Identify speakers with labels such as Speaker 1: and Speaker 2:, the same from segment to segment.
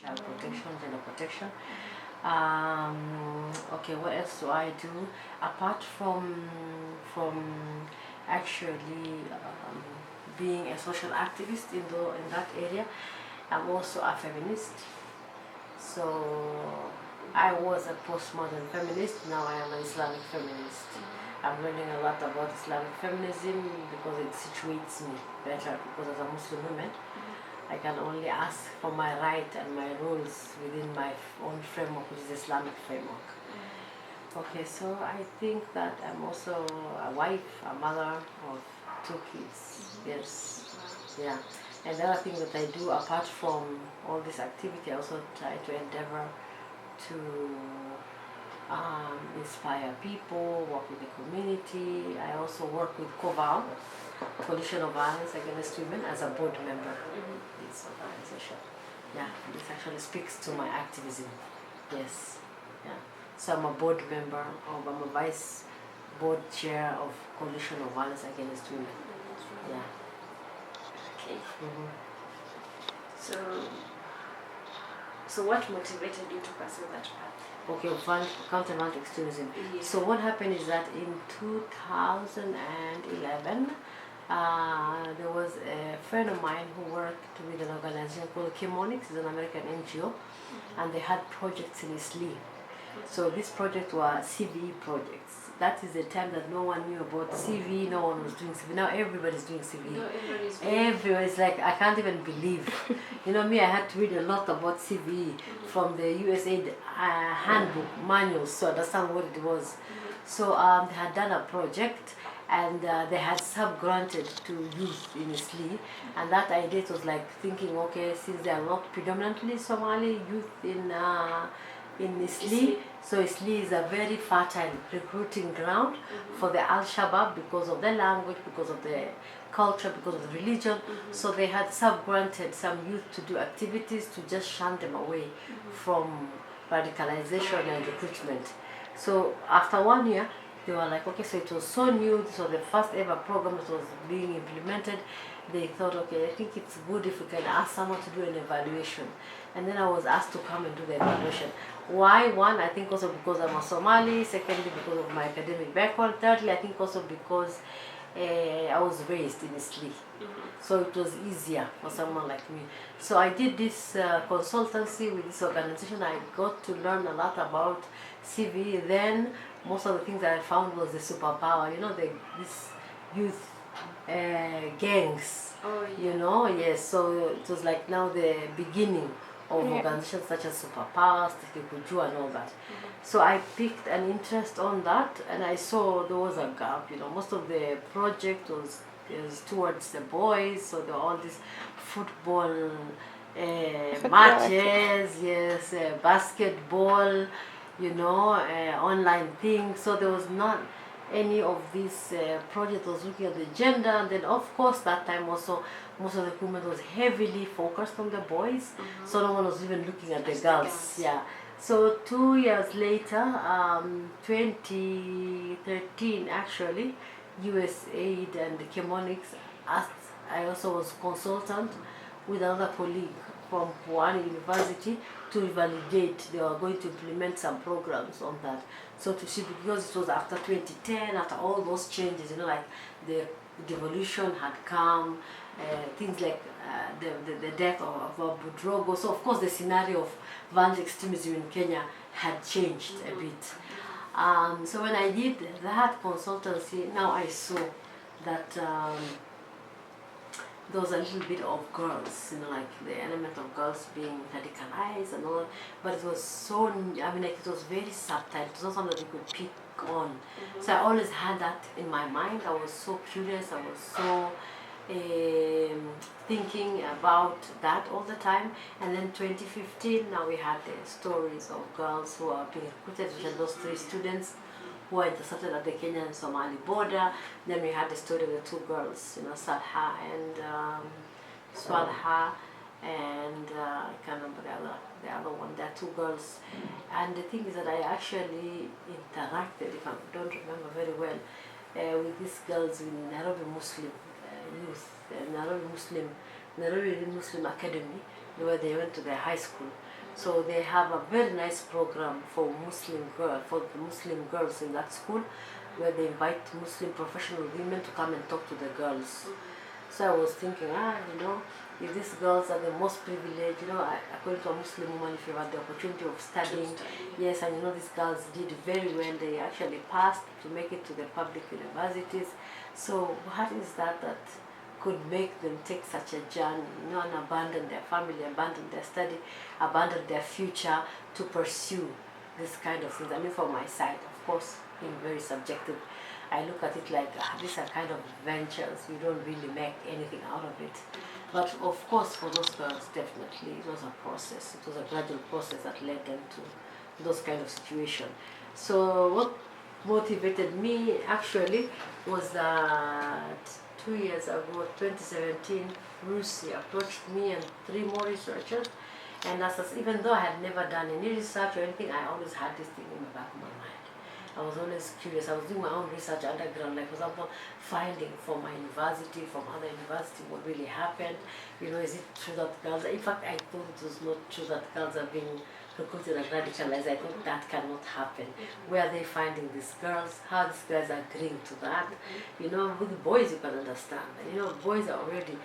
Speaker 1: child protection, gender protection. Okay, what else do I do apart from actually being a social activist in that area? I'm also a feminist. So I was a postmodern feminist. Now I am an Islamic feminist. I'm learning a lot about Islamic feminism because it situates me better. Because as a Muslim woman, I can only ask for my right and my rules within my own framework, which is Islamic framework. Okay, so I think that I'm also a wife, a mother of 2 kids. Yes, yeah. And the other thing that I do apart from all this activity, I also try to endeavor to inspire people, work with the community. I also work with COVAL, Coalition of Violence Against Women, as a board member of this organization. Yeah, this actually speaks to my activism. Yes, yeah. So I'm a board member I'm a vice board chair of Coalition of Violence Against Women. Yeah.
Speaker 2: Okay. So what motivated you to pursue that path?
Speaker 1: Okay, counter extremism.
Speaker 2: Yeah.
Speaker 1: So what happened is that in 2011, there was a friend of mine who worked with an organization called Chemonics, it's an American NGO, and they had projects in Isli. So this project were CVE projects. That is the time that no one knew about CVE, no one was doing CVE. Now everybody's doing CVE.
Speaker 2: No,
Speaker 1: Everybody's like, I can't even believe. You know me, I had to read a lot about CVE from the USAID handbook manuals to understand what it was. So they had done a project and they had sub-granted to youth in Isli, and that idea was like thinking, okay, since they are not predominantly Somali youth in Isli, so Isli is a very fertile recruiting ground for the Al-Shabaab because of the language, because of the culture, because of the religion. So they had sub-granted some youth to do activities to just shun them away from radicalization and recruitment. So after 1 year, they were like, okay, so it was so new, so the first ever program that was being implemented, they thought, okay, I think it's good if we can ask someone to do an evaluation. And then I was asked to come and do the evaluation. Why? One, I think also because I'm a Somali. Secondly, because of my academic background. Thirdly, I think also because I was raised in Isli. So it was easier for someone like me. So I did this consultancy with this organization. I got to learn a lot about CV. Then most of the things that I found was the superpower. You know, this youth gangs.
Speaker 2: Oh, yeah.
Speaker 1: You know, yes. So it was like now the beginning of organizations such as Superpowers, Tekikuju and all that. So I picked an interest on that, and I saw there was a gap. You know, most of the project was towards the boys, so there were all these football matches, yes, basketball, you know, online things. So there was not any of these projects was looking at the gender, and then of course that time also most of the equipment was heavily focused on the boys, so no one was even looking at the girls. Yeah. So 2 years later, 2013 actually, USAID and Chemonics asked, I also was consultant with another colleague from one university to validate. They were going to implement some programs on that. So to see, because it was after 2010, after all those changes, you know, like the devolution had come, things like the death of Abu Drogo. So of course the scenario of violent extremism in Kenya had changed a bit. So when I did that consultancy, now I saw that there was a little bit of girls, you know, like the element of girls being radicalized and all, but it was so, I mean, like it was very subtle. It was not something that you could pick on. So I always had that in my mind. I was so curious. I was so thinking about that all the time. And then 2015, now we had the stories of girls who are being recruited, which are those 3 students who are intercepted at the Kenyan-Somali border. Then we had the story of the 2 girls, you know, Salha and Swalha, and I can't remember the other one. There are 2 girls, and the thing is that I actually interacted, if I don't remember very well, with these girls in Nairobi Muslim youth, Nairobi Muslim Academy, where they went to their high school. So they have a very nice program for the Muslim girls in that school, where they invite Muslim professional women to come and talk to the girls. So I was thinking, if these girls are the most privileged, according to a Muslim woman, if you have the opportunity of studying, yes, and these girls did very well. They actually passed to make it to the public universities. So what is that could make them take such a journey, and abandon their family, abandon their study, abandon their future to pursue this kind of things? I mean, from my side, of course, being very subjective, I look at it like these are kind of ventures. You don't really make anything out of it. But of course, for those girls, definitely, it was a process. It was a gradual process that led them to those kind of situations. So what motivated me actually was that 2 years ago, 2017, Rusi approached me and 3 more researchers. And even though I had never done any research or anything, I always had this thing in the back of my mind. I was always curious. I was doing my own research underground, like for example, finding from my university, from other universities, what really happened. Is it true that girls, in fact, I thought it was not true that girls are being recruited and radicalized. I thought that cannot happen. Where are they finding these girls? How these guys are agreeing to that? With the boys, you can understand. Boys are already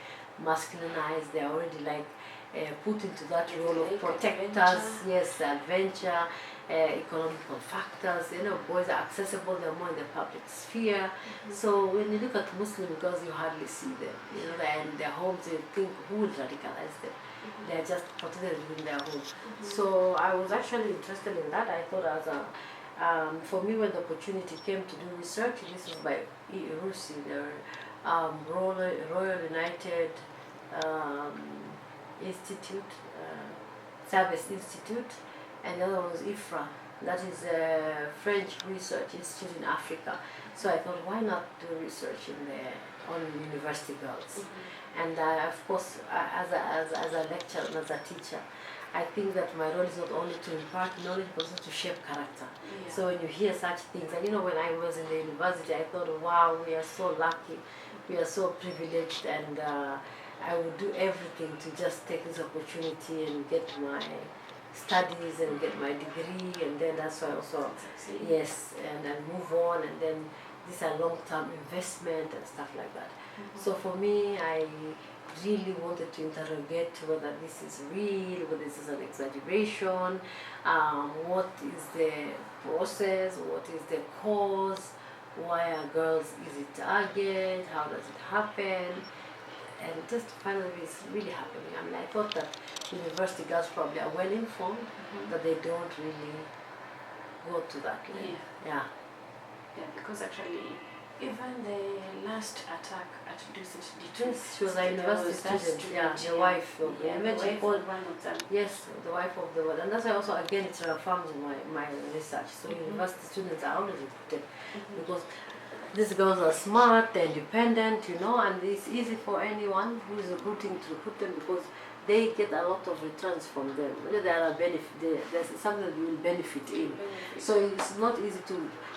Speaker 1: masculinized. They're already like put into that role of protectors, yes, adventure, economical factors. Boys are accessible, they're more in the public sphere. So when you look at Muslim girls, you hardly see them. And their homes, you think, who will radicalize them? They're just protected within their home. So I was actually interested in that. I thought for me, when the opportunity came to do research, this was by RUSI, the Royal United Institute, Service Institute, and the other one was IFRA, that is a French Research Institute in Africa. So I thought, why not do research on university girls? And of course, as a lecturer and as a teacher, I think that my role is not only to impart knowledge, but also to shape character. Yeah. So when you hear such things, and when I was in the university, I thought, wow, we are so lucky, we are so privileged, and I would do everything to just take this opportunity and get my studies and get my degree, and then that's why also, yes, and then move on, and then these are long-term investment and stuff like that. So for me, I really wanted to interrogate whether this is real, whether this is an exaggeration, what is the process, what is the cause, why are girls easy target, how does it happen, and just to find out if it's really happening. I mean, I thought that university girls probably are well informed, but they don't really go to that level. Yeah,
Speaker 2: because actually, even the last attack at Dusit,
Speaker 1: she was a university student, the wife of
Speaker 2: one of them.
Speaker 1: Yes, the wife of the world. And that's why also, again, it's reaffirmed in my research. So university students are always recruited because these girls are smart, they're independent, and it's easy for anyone who is recruiting to recruit them because they get a lot of returns from them. There are there's something that you will benefit in. So it's not easy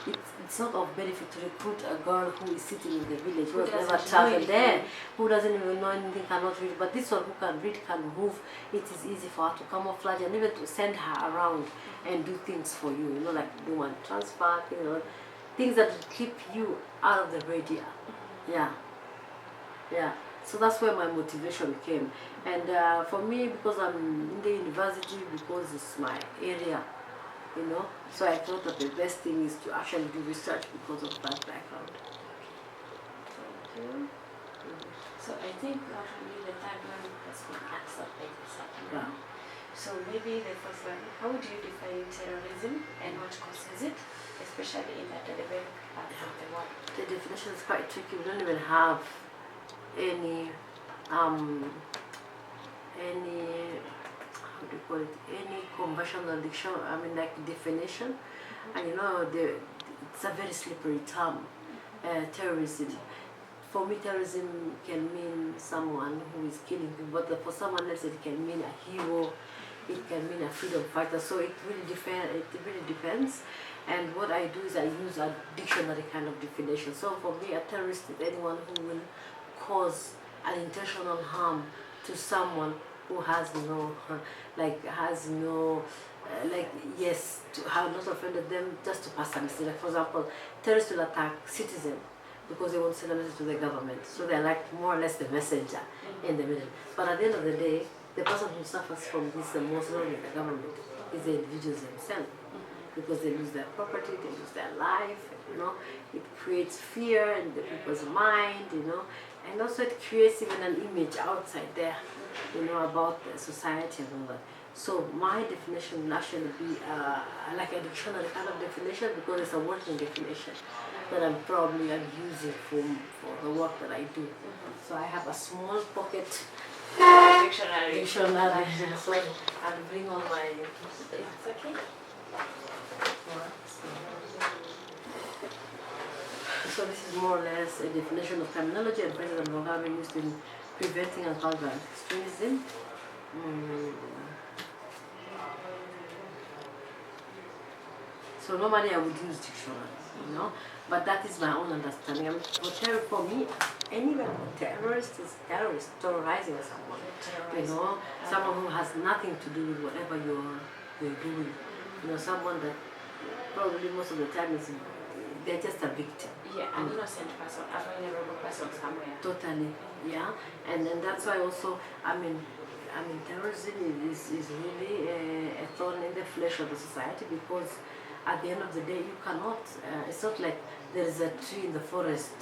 Speaker 1: it's not of benefit to recruit a girl who is sitting in the village, who has never traveled there, who doesn't even know anything, cannot read. But this one who can read, can move, it is easy for her to camouflage and even to send her around and do things for you, like do one transfer, things that will keep you out of the radar. Yeah. So that's where my motivation came. And for me, because I'm in the university, because it's my area, so I thought that the best thing is to actually do research because of that background.
Speaker 2: So I think actually the third one has been answered by the second one. So maybe the first one, how would you define terrorism and what causes it, especially in the developed parts of the world?
Speaker 1: The definition is quite tricky. We don't even have any how do you call it, any conventional dictionary, definition. And it's a very slippery term, terrorism. For me, terrorism can mean someone who is killing people, but for someone else it can mean a hero, it can mean a freedom fighter. So it really depends. And what I do is I use a dictionary kind of definition. So for me, a terrorist is anyone who will cause an intentional harm to someone who has no, yes, to have not offended them just to pass a message. Like for example, terrorists will attack citizens because they want to send a message to the government. So they're like more or less the messenger in the middle. But at the end of the day, the person who suffers from this the most not the government is the individuals themselves, because they lose their property, they lose their life, it creates fear in the people's mind, and also it creates even an image outside there, about the society and all that. So my definition will actually be like a dictionary kind of definition, because it's a working definition that I'm using for the work that I do. So I have a small pocket dictionary. So I'll bring all my. It's okay. So this is more or less a definition of terminology and phrases and vocabulary used in preventing and countering extremism. So normally I would use dictionary, but that is my own understanding. For me, anyone terrorist is terrorist, terrorizing someone, someone who has nothing to do with whatever you're doing, someone that probably most of the time is they're just a victim.
Speaker 2: Yeah, an innocent person, a vulnerable person somewhere.
Speaker 1: Totally, yeah, and that's why also terrorism is really a thorn in the flesh of the society, because at the end of the day you cannot. It's not like there is a tree in the forest,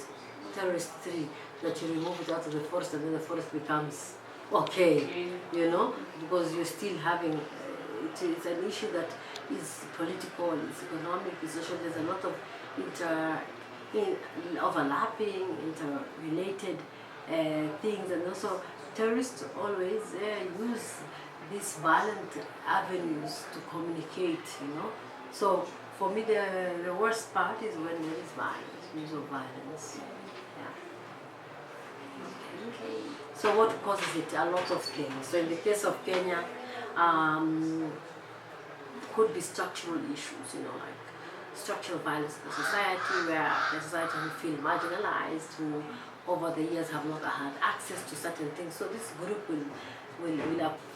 Speaker 1: terrorist tree, that you remove it out of the forest and then the forest becomes okay, because you're still having. It's an issue that is political, it's economic, it's social. There's a lot of overlapping, interrelated things, and also terrorists always use these violent avenues to communicate, So for me, the worst part is when there is violence, use of violence. Yeah. Okay. So what causes it? A lot of things. So in the case of Kenya, could be structural issues, like structural violence in the society, where the society will feel marginalized, who over the years have not had access to certain things. So this group will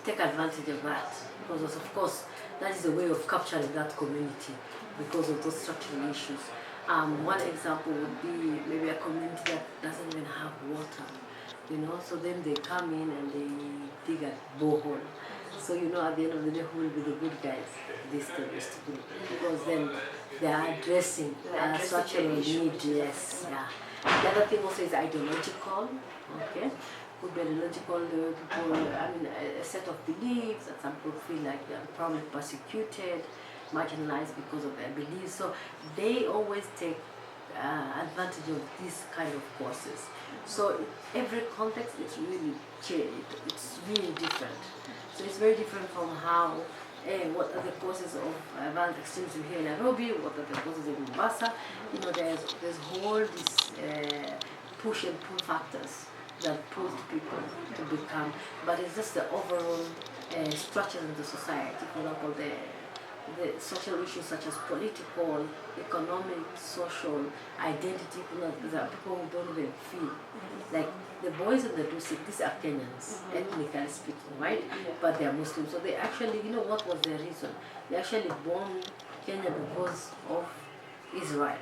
Speaker 1: take advantage of that, because of course that is a way of capturing that community because of those structural issues. One example would be maybe a community that doesn't even have water, so then they come in and they dig a borehole. So at the end of the day, who will be the good guys? This terrorist group, because then they are addressing structural need. Yes, yeah. The other thing also is ideological. Okay, could be ideological. People, a set of beliefs that some people feel like they are probably persecuted, marginalized because of their beliefs. So they always take advantage of these kind of causes. So every context is really changed. It's really different. So it's very different from how, what are the causes of violent extremism here in Nairobi, what are the causes in Mombasa. There's whole this push and pull factors that pull people to become, but it's just the overall structure of the society. For example, the social issues such as political, economic, social, identity, there are people who don't even feel. Like the boys in the Dusik, these are Kenyans, ethnically speaking, right?
Speaker 2: Yeah.
Speaker 1: But they are Muslims. So they actually, what was their reason? They actually born Kenya because of Israel.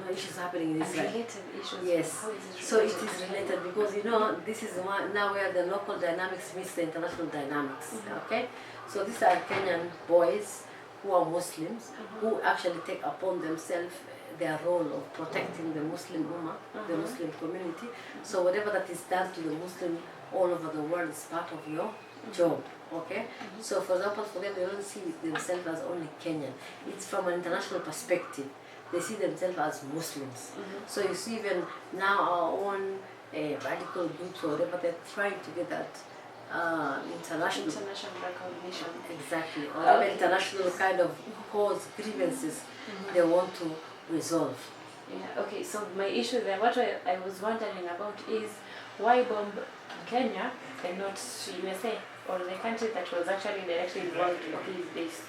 Speaker 1: Issues happening in Israel.
Speaker 2: Related issues.
Speaker 1: Yes. So it is related because this is now where the local dynamics meets the international dynamics. Okay. So these are Kenyan boys who are Muslims who actually take upon themselves their role of protecting the Muslim Ummah, the Muslim community. So whatever that is done to the Muslim all over the world is part of your job. Okay. So for example, for them, they don't see themselves as only Kenyan. It's from an international perspective. They see themselves as Muslims. So you see even now our own radical groups or whatever, they're trying to get that international
Speaker 2: recognition.
Speaker 1: Exactly. Or international kind of cause, grievances they want to resolve.
Speaker 2: Yeah, okay, so my issue there, what I was wondering about is why bomb Kenya and not USA, or the country that was actually directly involved with this,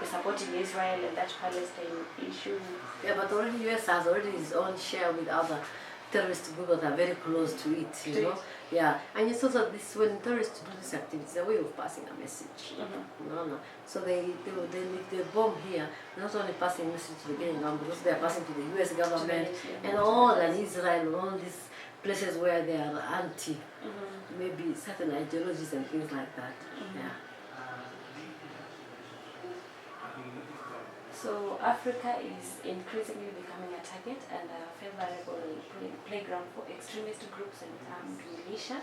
Speaker 2: supporting Israel and that Palestine issue.
Speaker 1: Yeah, but already US has already its own share with other terrorist groups that are very close to it, Yeah, and it's also this when terrorists do this activity, it's a way of passing a message. No. So if they bomb here, they're not only passing a message to the Kenyan government, but also they're passing to the US government and all and Israel and all these places where they are anti maybe certain ideologies and things like that. Yeah.
Speaker 2: So Africa is increasingly becoming a target and a favorable playground for extremist groups and armed militia.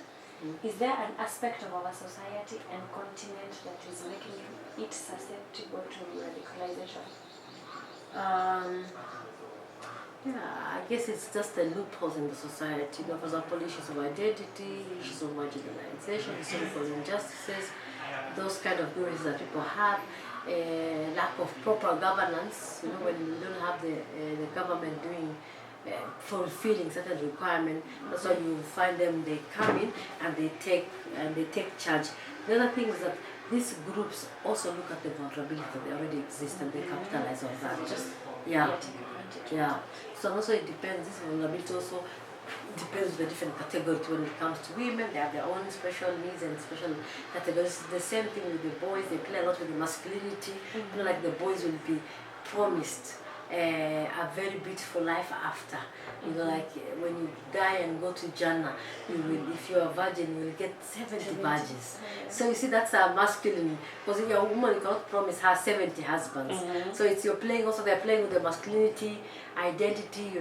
Speaker 2: Is there an aspect of our society and continent that is making it susceptible to radicalization?
Speaker 1: Yeah, I guess it's just the loopholes in the society. For example, issues of identity, issues of marginalization, historical injustices, those kind of theories that people have. Lack of proper governance, when you don't have the government doing fulfilling certain requirements, that's why you find them, they come in and they take charge. The other thing is that these groups also look at the vulnerability that already exist and they capitalize on that. Yeah. So also it depends, this vulnerability also depends on the different categories. When it comes to women, they have their own special needs and special categories. The same thing with the boys, they play a lot with the masculinity. Like the boys will be promised a very beautiful life after. Like when you die and go to Jannah, if you're a virgin, you will get 70 virgins. So you see, that's a masculine, because if you're a woman, you cannot promise her 70 husbands. So it's you're playing, also they're playing with the masculinity, identity,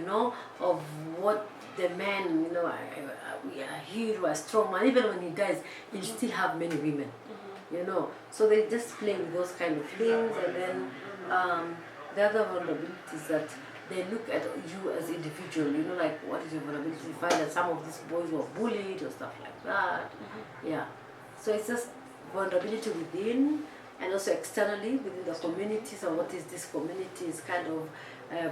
Speaker 1: of what the man, a hero, a strong man. Even when he dies, he'll still have many women, So they just play with those kind of things. And then the other vulnerability is that they look at you as individual, like what is your vulnerability? You find that some of these boys were bullied or stuff like that. Yeah. So it's just vulnerability within and also externally within the communities, and what is this community is kind of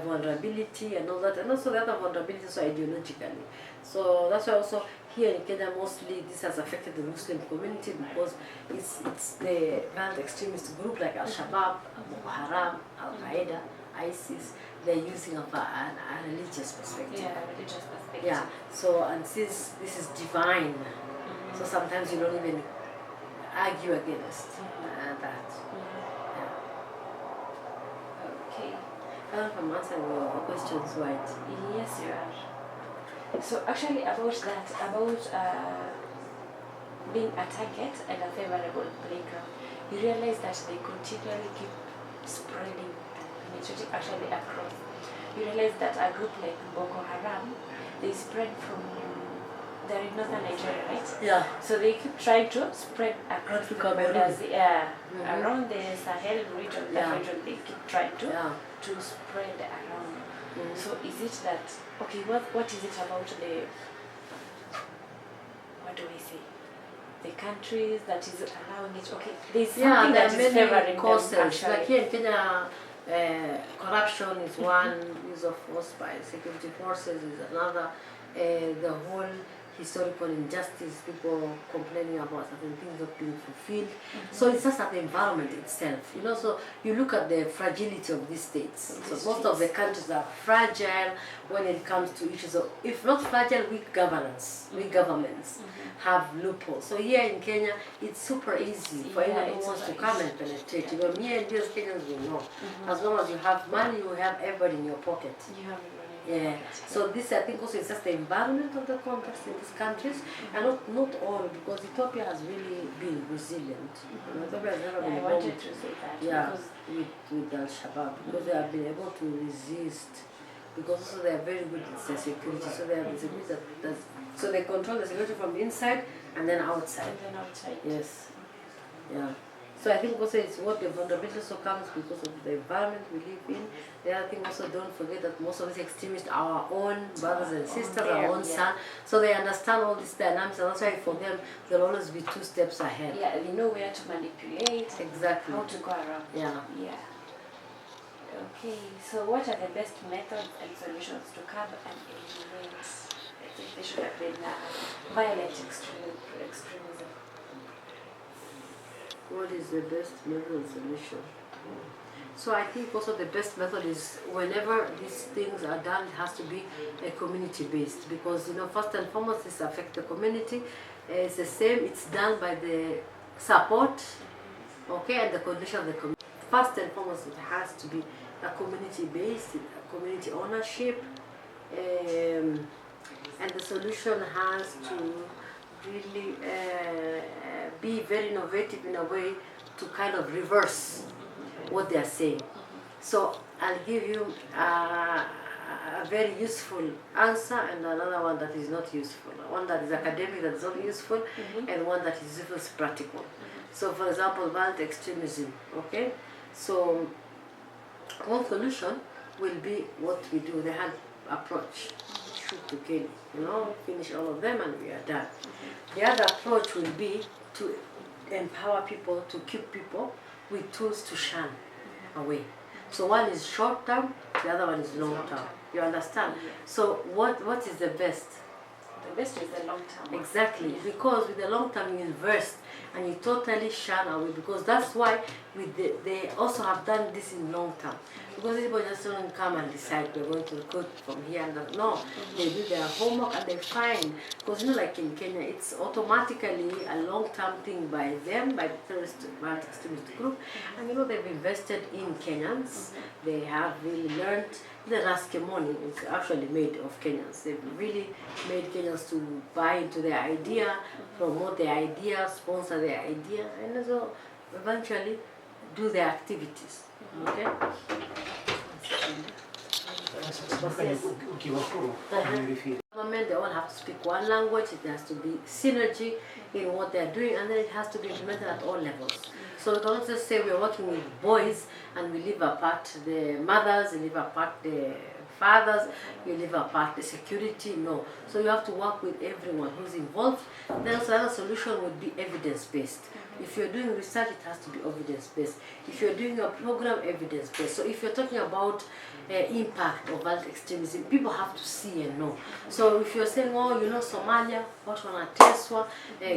Speaker 1: vulnerability and all that, and also the other vulnerability also ideologically. So that's why also here in Kenya mostly this has affected the Muslim community, because it's the violent extremist group like Al-Shabaab, Boko Haram, Al-Qaeda, ISIS, they're using a religious perspective.
Speaker 2: Yeah, religious perspective.
Speaker 1: Yeah, so and since this is divine, so sometimes you don't even argue against that.
Speaker 2: Okay.
Speaker 1: I don't know if I'm answering your questions right.
Speaker 2: Yes, you are. So actually about that, being a target and a favorable playground, you realize that they continually keep spreading and penetrating actually across. You realize that a group like Boko Haram, they spread from, they're in northern Nigeria, right?
Speaker 1: Yeah.
Speaker 2: So they keep trying to spread across the borders, around the Sahel region, that region, they keep trying to spread around. So is it that, okay, what is it about the, what do we say? The countries that is allowing it, okay, there's something that is favoring
Speaker 1: causes.
Speaker 2: them actually.
Speaker 1: Like here in Kenya, corruption is one, use of force by security forces is another, the whole historical injustice, people complaining about certain things not being fulfilled. So it's just at the environment itself, so you look at the fragility of these states. So most of the countries are fragile when it comes to issues of, if not fragile, weak governance, weak governments have loopholes. So here in Kenya, it's super easy for anyone who wants to come and penetrate. Me and these Kenyans will know. As long as you have money, you have everybody in your pocket.
Speaker 2: You have
Speaker 1: Yeah, so this I think also is just the environment of the context in these countries, and not all, because Ethiopia has really been resilient. Ethiopia has never been
Speaker 2: I wanted to say that.
Speaker 1: with Al-Shabaab, because they have been able to resist, because also they are very good at their security, so they have the security so they control the security from the inside and then outside. Yes, yeah. So I think also it's what the vulnerability also comes because of the environment we live in. The other thing also, don't forget that most of these extremists are our own brothers and sisters, our own son. So they understand all these dynamics, and that's why for them they'll always be 2 steps ahead.
Speaker 2: Yeah, they know where to manipulate.
Speaker 1: Exactly.
Speaker 2: How to go around.
Speaker 1: Yeah.
Speaker 2: Yeah. Okay, so what are the best methods and solutions to curb and eliminate? I think they should have been violent extremism.
Speaker 1: What is the best method solution? So I think also the best method is whenever these things are done, it has to be community-based, because first and foremost, this affects the community. It's the same. It's done by the support, okay, and the condition of the community. First and foremost, it has to be a community-based, community ownership, and the solution has to really be very innovative in a way to kind of reverse what they are saying. So I'll give you a very useful answer and another one that is not useful. One that is academic, that is not useful, and one that is useful, is practical. So for example, violent extremism, okay? So one solution will be what we do, the hand approach, shoot to kill, finish all of them and we are done. The other approach will be to empower people, to keep people with tools to shun away. So one is short term, the other one is long term. You understand? So what is the best?
Speaker 2: The best is the long term.
Speaker 1: Exactly, because with the long term you invest and you totally shun away, because that's why they also have done this in long term. Because people just don't come and decide we're going to recruit from here and that. No, they do their homework and they find, because like in Kenya, it's automatically a long-term thing by them, by the terrorist extremist group, and they've invested in Kenyans. They have really learned. The Raskemoni is actually made of Kenyans. They've really made Kenyans to buy into their idea, promote their idea, sponsor their idea, and also eventually do their activities. Okay? Government, they all have to speak one language. It has to be synergy in what they're doing, and then it has to be implemented at all levels. So we cannot just say we're working with boys and we leave apart the mothers, we leave apart the fathers, we leave apart the security. No. So you have to work with everyone who's involved. Then also another solution would be evidence-based. If you're doing research, it has to be evidence-based. If you're doing a program, evidence-based. So if you're talking about impact of violent extremism, people have to see and know. So if you're saying, oh, Somalia, what wanateswa,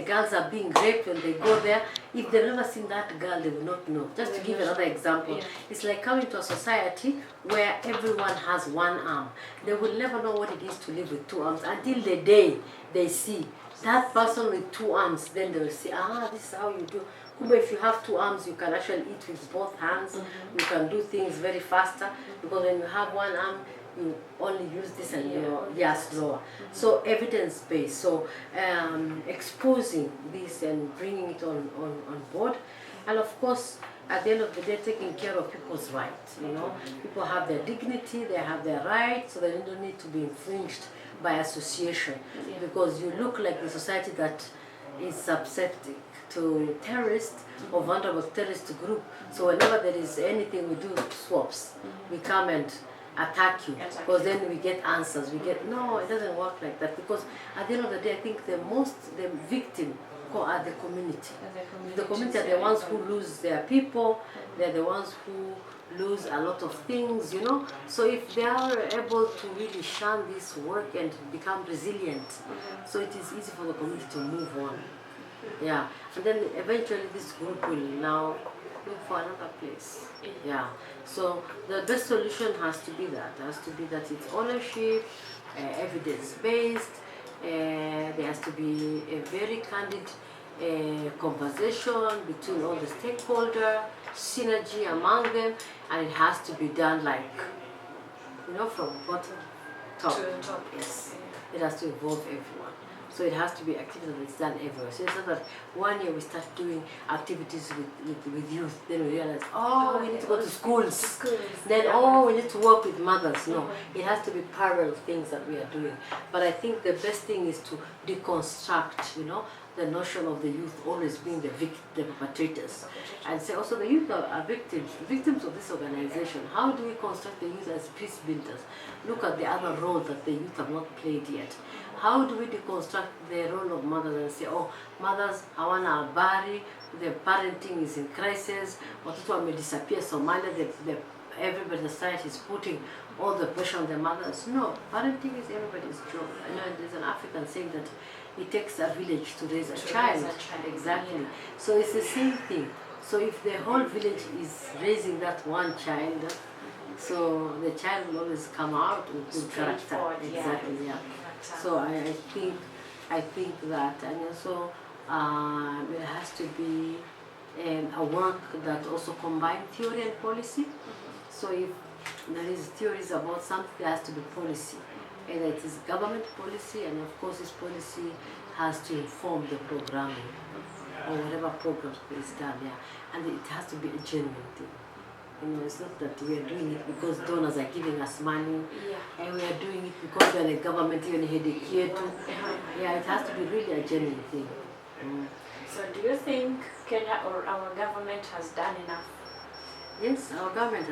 Speaker 1: girls are being raped when they go there, if they've never seen that girl, they will not know. Just to give another example, it's like coming to a society where everyone has one arm. They will never know what it is to live with two arms until the day they see that person with two arms. Then they will say, this is how you do. But if you have two arms, you can actually eat with both hands. You can do things very faster, because when you have one arm, you only use this and you're slower. So evidence-based, so exposing this and bringing it on board. And of course, at the end of the day, taking care of people's rights. People have their dignity, they have their rights, so they don't need to be infringed by association, because you look like the society that is susceptible to terrorists or vulnerable terrorist group. So whenever there is anything, we do swaps. We come and attack you, because then we get answers. No, it doesn't work like that, because at the end of the day, I think the victim are the community. The community are the ones who lose their people. They're the ones who lose a lot of things, So if they are able to really shun this work and become resilient, so it is easy for the community to move on. Yeah, and then eventually this group will now look for another place. Yeah, so the best solution has to be that. It has to be that it's ownership, evidence-based. There has to be a very candid conversation between all the stakeholders, synergy among them, and it has to be done from bottom top.
Speaker 2: To the top.
Speaker 1: Yes, it has to involve everyone. So it has to be activities that's done everywhere. So it's not that one year we start doing activities with youth, then we realize, we need to go to schools. Then, we need to work with mothers. No, it has to be parallel things that we are doing. But I think the best thing is to deconstruct, the notion of the youth always being the perpetrators. And say also the youth are victims of this organization. How do we construct the youth as peace builders? Look at the other role that the youth have not played yet. How do we deconstruct the role of mothers and say, mothers hawana habari, the parenting is in crisis, watoto wamedisappear Somalia, everybody, the society is putting all the pressure on the mothers. No, parenting is everybody's job. I know there's an African saying that it takes a village to raise a child. Exactly. So it's the same thing. So if the whole village is raising that one child, so the child will always come out with good character. Exactly, yeah. So I think that, and also there has to be a work that also combines theory and policy. So if there is theories about something, there has to be policy. And it is government policy, and of course this policy has to inform the programming or whatever program is done, yeah. And it has to be a genuine thing. You know, it's not that we are doing it because donors are giving us money, and we are doing it because we are the government, even headache here too. Yeah, it has to be really a genuine thing.
Speaker 2: So do you think Kenya or our government has done enough?
Speaker 1: Yes, our government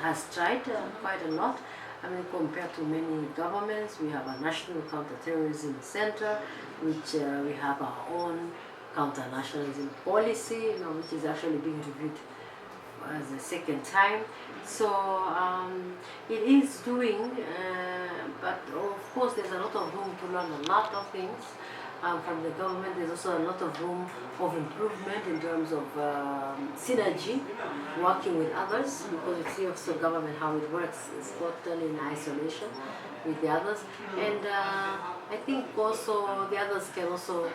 Speaker 1: has tried quite a lot. I mean, compared to many governments, we have a national counter-terrorism center, which we have our own counter-nationalism policy, you know, which is actually being reviewed as a second time. So it is doing, but of course there's a lot of room to learn a lot of things from the government. There's also a lot of room of improvement in terms of synergy, working with others, because you see also government how it works. It's totally in isolation with the others, and I think also the others can also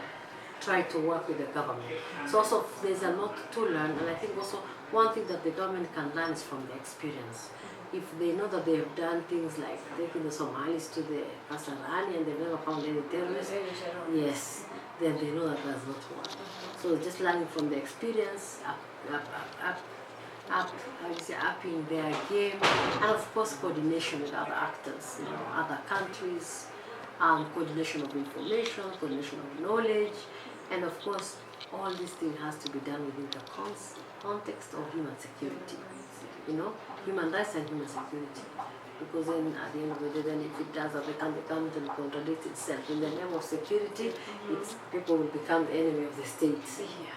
Speaker 1: try to work with the government. So also there's a lot to learn, and I think also one thing that the government can learn is from the experience. If they know that they have done things like taking the Somalis to the Kasarani and they've never found any terrorists, yes, then they know that does not work. So just learning from the experience, upping their game, and of course coordination with other actors, you know, other countries, coordination of information, coordination of knowledge, and of course all these things has to be done within the context of human security, you know, human rights and human security. Because then at the end of the day, then if it does that, the government will contradict itself. In the name of security, people will become the enemy of the state.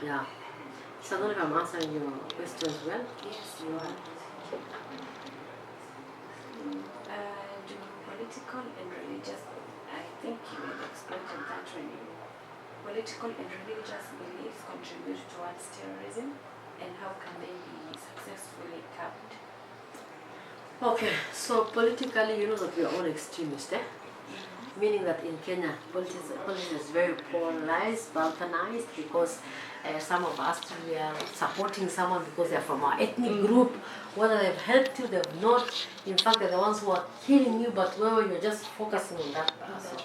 Speaker 1: Yeah. So I don't know if I'm answering your questions well.
Speaker 2: Yes, you are. Do political and religious, I think you will explain that when you political and religious beliefs contribute towards terrorism, and how can they be successfully curbed?
Speaker 1: Okay, so politically, you know that we are all extremists, eh? Meaning that in Kenya, politics is very polarized, balkanized, because some of us, we are supporting someone because they're from our ethnic group, whether they've helped you, they've not. In fact, they're the ones who are killing you, but whether you're just focusing on that person.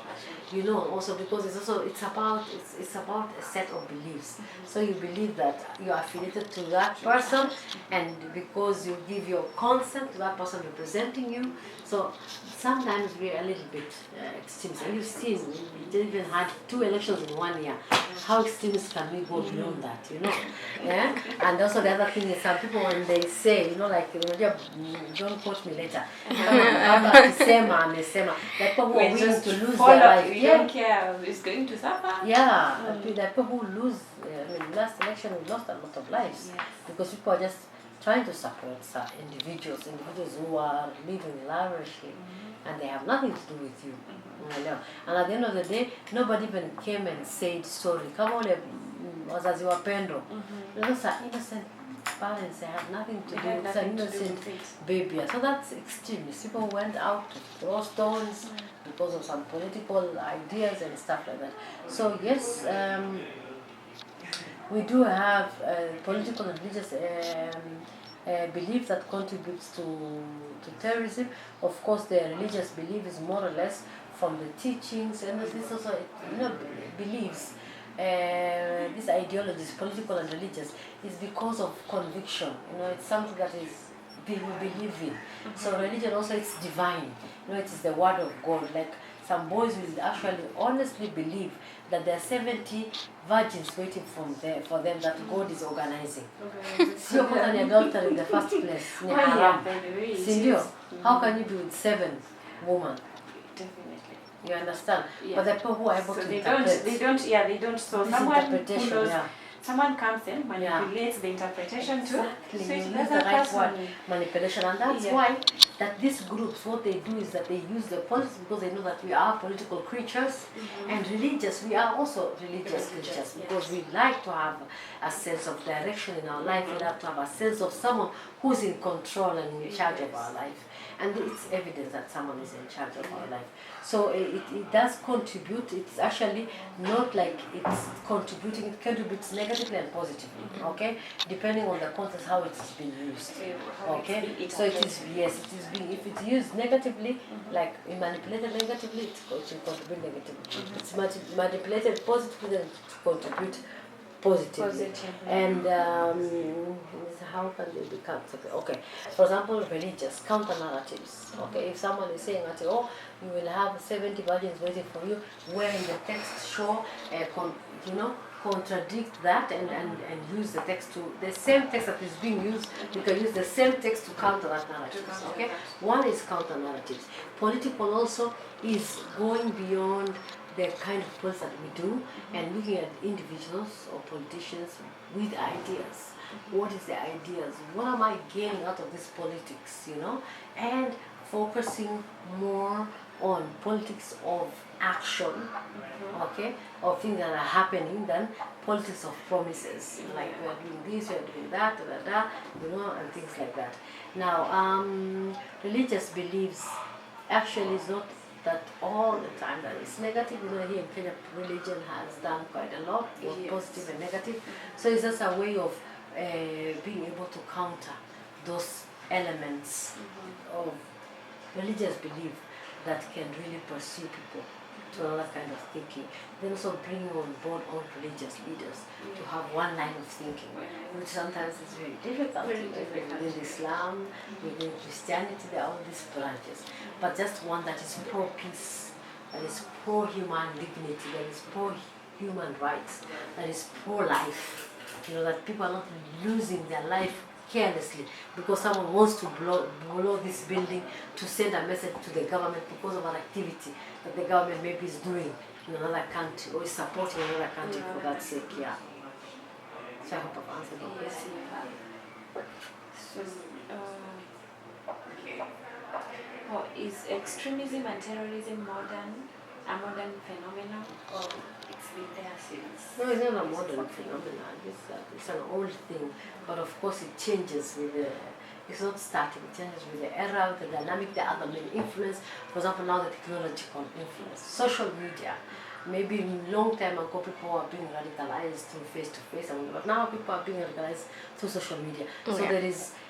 Speaker 1: You know, also because it's about a set of beliefs. So you believe that you are affiliated to that person, and because you give your consent to that person representing you, so sometimes we're a little bit extreme. And you've seen, we even had 2 elections in 1 year. How extremist can we go beyond that, you know? Yeah? And also the other thing is some people when they say, you know, like, don't quote me later. Like people who are willing to lose their life.
Speaker 2: You don't care who's going to suffer.
Speaker 1: Yeah, like people who lose, last election we lost a lot of lives.
Speaker 2: Yes.
Speaker 1: Because people are just trying to support individuals who are living lavishly, and they have nothing to do with you. And at the end of the day, nobody even came and said sorry. Come on, wazazi wapendo. Those are innocent parents. They have nothing to do with an innocent baby. So that's extremist. People went out to throw stones because of some political ideas and stuff like that. So yes, we do have political and religious belief that contributes to terrorism. Of course, the religious belief is more or less from the teachings, and this also, beliefs. These ideologies, political and religious, is because of conviction. It's something that is people believe in. So religion also, it's divine. It is the word of God. Like some boys will actually honestly believe that there are 70 virgins waiting for them that God is organizing. Sio kwanza ni adultery in the first place. Ni haram. Sindio? How can you be with 7 women?
Speaker 2: Definitely.
Speaker 1: You understand? Yeah. But the people who are able to
Speaker 2: they
Speaker 1: interpret.
Speaker 2: don't. So someone who knows, someone comes in, manipulates the interpretation
Speaker 1: exactly.
Speaker 2: to suit
Speaker 1: You
Speaker 2: the
Speaker 1: use the
Speaker 2: other
Speaker 1: right
Speaker 2: person.
Speaker 1: word, manipulation, and that's
Speaker 2: Yeah.
Speaker 1: why that these groups, what they do is that they use the politics because they know that we are political creatures, and religious. We are also religious creatures because we like to have a sense of direction in our life. We like to have a sense of someone who's in control and in charge of our life, and it's evidence that someone is in charge of our life. So it does contribute. It's actually not like it's contributing. It contributes negatively and positively. Okay, depending on the context how it is being used. Okay, so it is, yes, it is being, if it's used negatively, like manipulated negatively, it will contribute negatively. It's manipulated positively, then it contribute positively. And how can they become okay? For example, religious counter narratives. Okay, if someone is saying that, oh, you will have 70 virgins waiting for you, where in the text show contradict that and use the text to the same text that is being used. You can use the same text to counter that narratives. Okay, one is counter narratives. Political also is going beyond the kind of politics that we do and looking at individuals or politicians with ideas. What is the ideas? What am I gaining out of this politics? And focusing more on politics of action, okay, of things that are happening than politics of promises, like we are doing this, we are doing that, and things like that. Now, religious beliefs actually is not that all the time that is negative. Here in Kenya, religion has done quite a lot, both positive and negative. So it's just a way of being able to counter those elements of religious belief that can really pursue people to another kind of thinking. Then also bringing on board all religious leaders to have one line of thinking, which sometimes is very difficult. Within Islam, within Christianity, there are all these branches, but just one that is pro-peace, that is pro-human dignity, that is pro-human rights, that is pro-life. That people are not losing their life carelessly because someone wants to blow this building to send a message to the government because of an activity that the government maybe is doing in another country or is supporting another country for that sake. Yeah. So I hope I've answered the question.
Speaker 2: So, is extremism and terrorism a modern phenomenon, or it's been there since?
Speaker 1: No, it's not a modern phenomenon. It's an old thing, but of course it changes with the. It's not static. It changes with the era, the dynamic, the other main influence. For example, now the technological influence, social media. Maybe a long time ago, people were being radicalized through face-to-face, but now people are being radicalized through social media. So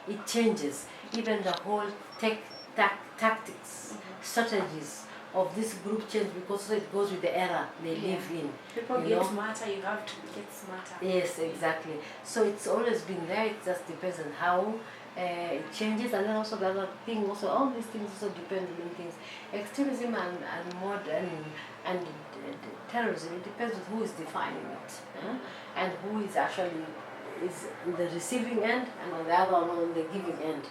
Speaker 1: it changes. Even the whole tactics, strategies of this group change because it goes with the era they live in.
Speaker 2: People get smarter, you have to get smarter.
Speaker 1: Yes, exactly. So it's always been there, it just depends on how it changes. And then also the other thing, also all these things also depend on things. Extremism and modern and terrorism, it depends on who is defining it, and who is actually is on the receiving end and on the other one on the giving end.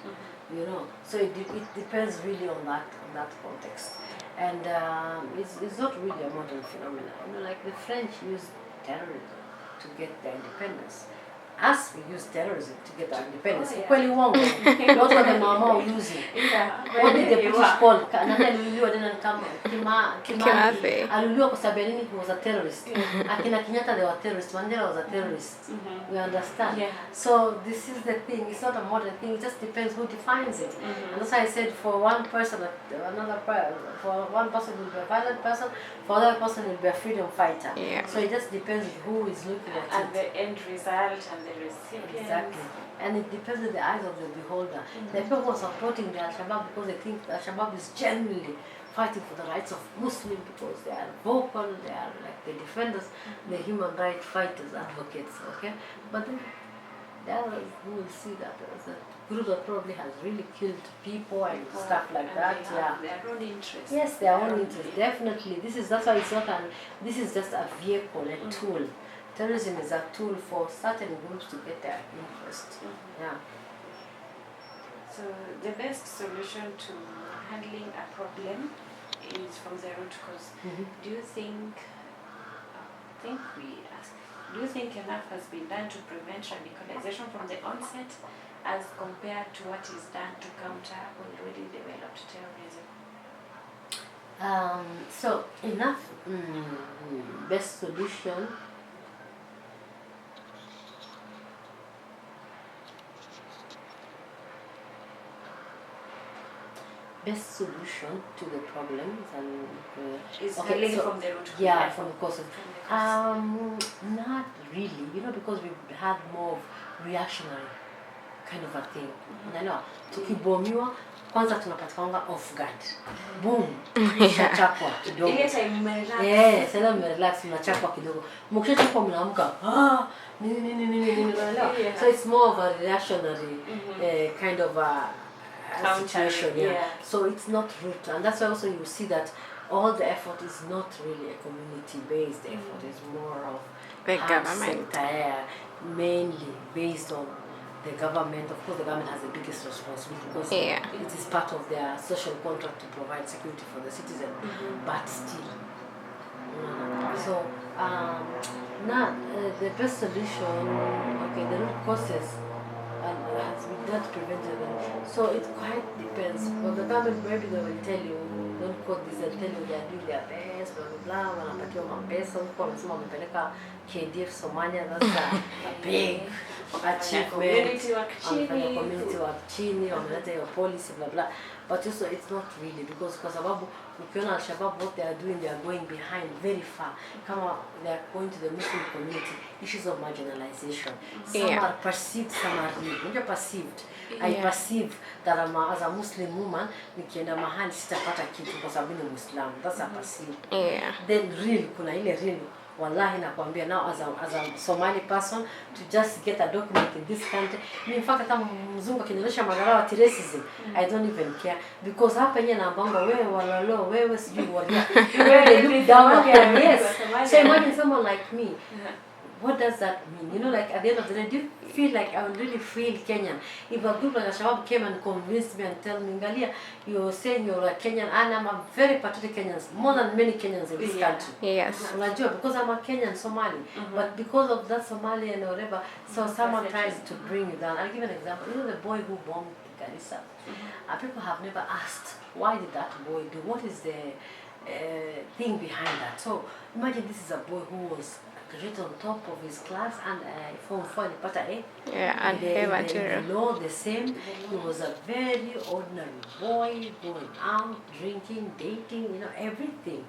Speaker 1: So it depends really on that context. And it's not really a modern phenomenon. Like the French used terrorism to get their independence. Us, we use terrorism to get our independence. Equally wrong. What were the Mama using? What did the British call? Kimathi. Aliuliwa kwa sababu nini? He was a terrorist. Akina Kenyatta, they were terrorists. Mandela was a terrorist. We understand. So this is the thing. It's not a modern thing. It just depends who defines it. And that's why I said for one person, for one person will be a violent person, for another person will be a freedom fighter. So it just depends who is looking at it.
Speaker 2: And the end result and the recipients.
Speaker 1: Exactly. And it depends on the eyes of the beholder. The people who are supporting the Al-Shabaab because they think the Al-Shabaab is genuinely fighting for the rights of Muslims because they are vocal, they are like the defenders, the human rights fighters, advocates, okay? But then the others who will see that as a group that probably has really killed people and stuff like that.
Speaker 2: Their own interest.
Speaker 1: Yes, their own interest, definitely. That's why it's not this is just a vehicle, a tool. Terrorism is a tool for certain groups to get their interest. Yeah.
Speaker 2: So the best solution to handling a problem is from the root cause. Do you think we do you think enough has been done to prevent radicalization from the onset as compared to what is done to counter already developed terrorism?
Speaker 1: So enough best solution. Best solution to the problems and
Speaker 2: Is healing from the root cause.
Speaker 1: from the causes. Not really, because we've had more of reactionary kind of a thing. Unaelewa? Tukibomiwa kwanza tunapatikanga off guard. Boom. Shachapwa kidogo.
Speaker 2: Ile time mmerelax.
Speaker 1: Sasa mmerelax mnachapwa kidogo. Mkishachapwa mnaamka, nini. So it's more of a reactionary kind of a situation. So it's not root, and that's why also you see that all the effort is not really a community-based effort. It's more of
Speaker 3: the government
Speaker 1: sector, mainly based on the government. Of course, the government has the biggest responsibility because it is part of their social contract to provide security for the citizen. But still, so now the best solution, the root causes has been done to prevent it. So it quite depends. But the government, maybe they will tell you, don't quote this, they'll tell you they are doing their best, blah blah blah, wanapatiwa mapesa huko, wanasema wamepeleka KDF Somalia, that's a big achievement. Wamefanya community work chini, wameleta hiyo policy, blah blah. But also it's not really, because kwa sababu ukiona Al-Shabaab, what they are doing, they are going behind very far. Kama they are going to the Muslim community, issues of marginalization. Some are perceived, some are real. When you're perceived, I perceive that as a Muslim woman, nikienda mahali sitapata kitu kwa sababu ni Muslim. That's a perceived. Then real, kuna ile real. Wallahi nakwambia, now as a Somali person, to just get a document in this country, in fact kama mzungu akinionyesha magarawa ati racism, I don't even care, because hapa yenyewe naambanga wewe walalo, wewe sijui walia, they look down upon. Yes. So imagine someone like me. What does that mean? Like at the end of the day, do you feel like I would really feel Kenyan if a group like Al-Shabaab came and convinced me and tell me, Ngalia, you're saying you're a Kenyan, and I'm a very patriotic Kenyan, more than many Kenyans in this country.
Speaker 3: Yes.
Speaker 1: Because I'm a Kenyan Somali, but because of that Somali and whatever, so someone tries to bring you down. I'll give an example. The boy who bombed Garissa. People have never asked, why did that boy do? What is the thing behind that? So imagine this is a boy who was on top of his class and form 4 and A.
Speaker 3: And
Speaker 1: the law the same. He was a very ordinary boy, going out, drinking, dating, everything.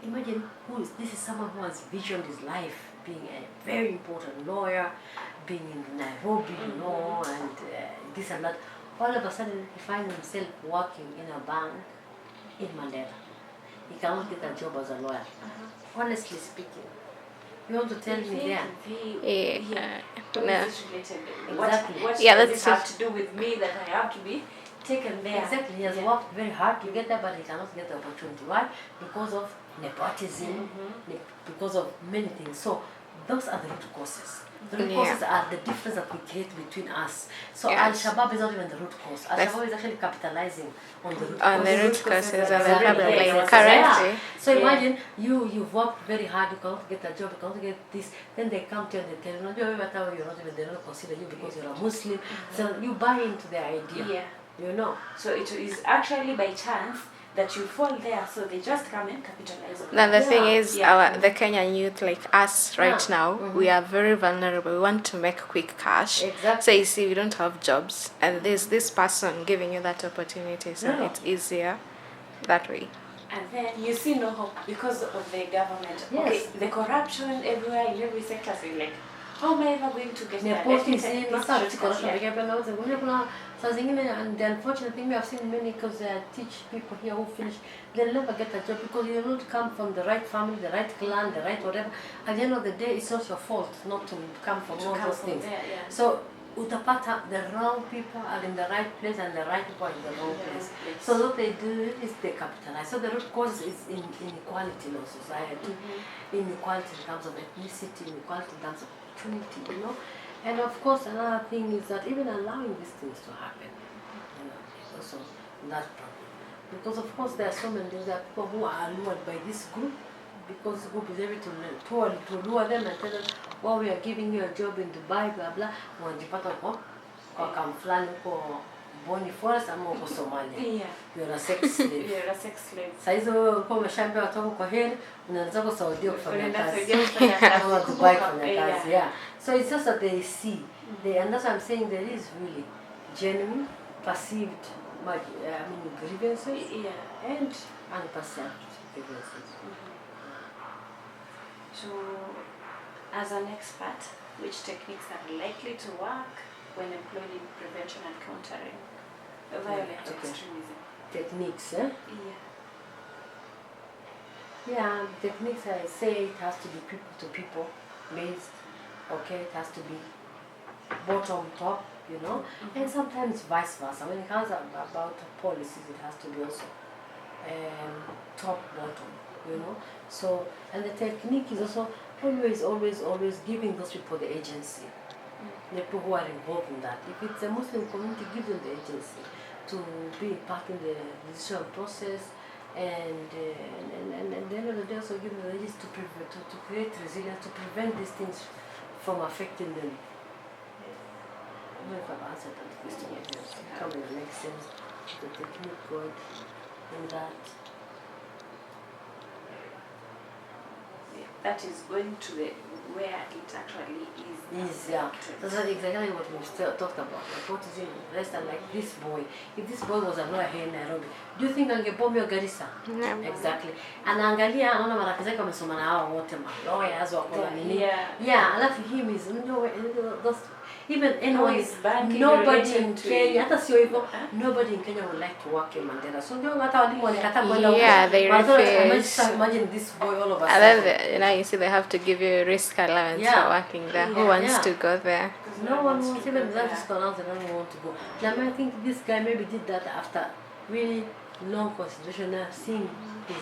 Speaker 1: Imagine this is someone who has visioned his life, being a very important lawyer, being in Nairobi, and this and that. All of a sudden, he finds himself working in a bank in Mandela. He cannot get a job as a lawyer. Honestly speaking. You want to tell me there?
Speaker 2: What does this have to do with me that I have to be taken there?
Speaker 1: Exactly. He has worked very hard to get there, but he cannot get the opportunity. Why? Because of nepotism, because of many things. So those are the root causes. The root causes are the difference that we create between us. So Al-Shabaab is not even the root cause. Al-Shabaab is actually capitalizing on the root causes.
Speaker 3: On the root causes of the problem, correctly.
Speaker 1: So imagine you've worked very hard, you cannot get a job, you cannot get this, then they come to you and they tell you, they don't consider you because you're a Muslim. So you buy into their idea.
Speaker 2: So it is actually by chance that you fall there, so they just come and capitalize on
Speaker 3: Now the thing is, the Kenyan youth like us right now, we are very vulnerable. We want to make quick cash.
Speaker 1: Exactly.
Speaker 3: So you see, we don't have jobs, and there's this person giving you that opportunity, so it's easier that way.
Speaker 2: And then you see no hope because of the government. Okay, the corruption everywhere in every sector. So you're like, how am I ever going to get
Speaker 1: and the unfortunate thing, we have seen many, because I teach people here who finish, they'll never get a job because you don't come from the right family, the right clan, the right whatever. At the end of the day, it's not your fault not to come from all those things. So utapata, the wrong people are in the right place and the right people are in the wrong place. So what they do is they capitalize. So the root cause is inequality in our society, inequality in terms of ethnicity, inequality in terms of opportunity, And of course, another thing is that even allowing these things to happen, is also that problem. Because of course there are so many things, there are people who are allured by this group, because the group is able to lure them and tell them, well, we are giving you a job in Dubai, blah blah. Wanajipata kwa kamfulani huko Boni Forest ama huko Somalia.
Speaker 2: Yeah.
Speaker 1: You're a sex slave.
Speaker 2: You're a sex slave.
Speaker 1: Saizo wewe ulikuwa umeshaambia watu wako kwa heri, unaanza kwa Saudi kufanya kazi.
Speaker 2: Kufanya
Speaker 1: Ama
Speaker 2: kazi.
Speaker 1: Dubai kufanya kazi. Yeah. So it's just that they see. And that's what I'm saying, there is really genuine, perceived grievances.
Speaker 2: Yeah. And
Speaker 1: unperceived grievances.
Speaker 2: So, as an expert, which techniques are likely to work when employed in prevention and countering violent extremism?
Speaker 1: Techniques, eh?
Speaker 2: Yeah.
Speaker 1: Yeah, techniques, I say it has to be people to people based, okay? It has to be bottom top, you know? And sometimes vice versa. When it comes about policies, it has to be also top bottom, you know? So, and the technique is also always giving those people the agency. The people who are involved in that. If it's a Muslim community, give them the agency to be part in the decision process, and at the end of the day also give them the agency to create resilience, to prevent these things from affecting them. I don't know if I've answered that question yet. Probably makes sense. The technique good in that.
Speaker 2: That is going to the where it actually is.
Speaker 1: Yeah. That's exactly what we talked about. Like what is in less than like this boy. If this boy was a lawyer here in Nairobi, do you think angebomba Garissa?
Speaker 3: Never.
Speaker 1: Exactly. Anaangalia anaona marafiki zake wamesoma na hao wote ma lawyers wako na nini.
Speaker 2: Yeah.
Speaker 1: Alafu him is those even anyone is
Speaker 2: banking
Speaker 1: nobody in
Speaker 2: to
Speaker 1: Kenya, hata sio hivyo, nobody in Kenya would like to work in Mandela. So ndio hata walimu wanakataa kwenda huko.
Speaker 3: Yeah, they refuse.
Speaker 1: Imagine this boy all of a
Speaker 3: And
Speaker 1: sudden.
Speaker 3: then, you see, they have to give you risk allowance
Speaker 1: Yeah.
Speaker 3: for working there. Who
Speaker 2: Yeah.
Speaker 3: wants to go there?
Speaker 1: No one wants, even without this pronounce, they don't want to go. Now, I think this guy maybe did that after really long consideration, seeing he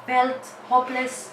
Speaker 1: felt hopeless.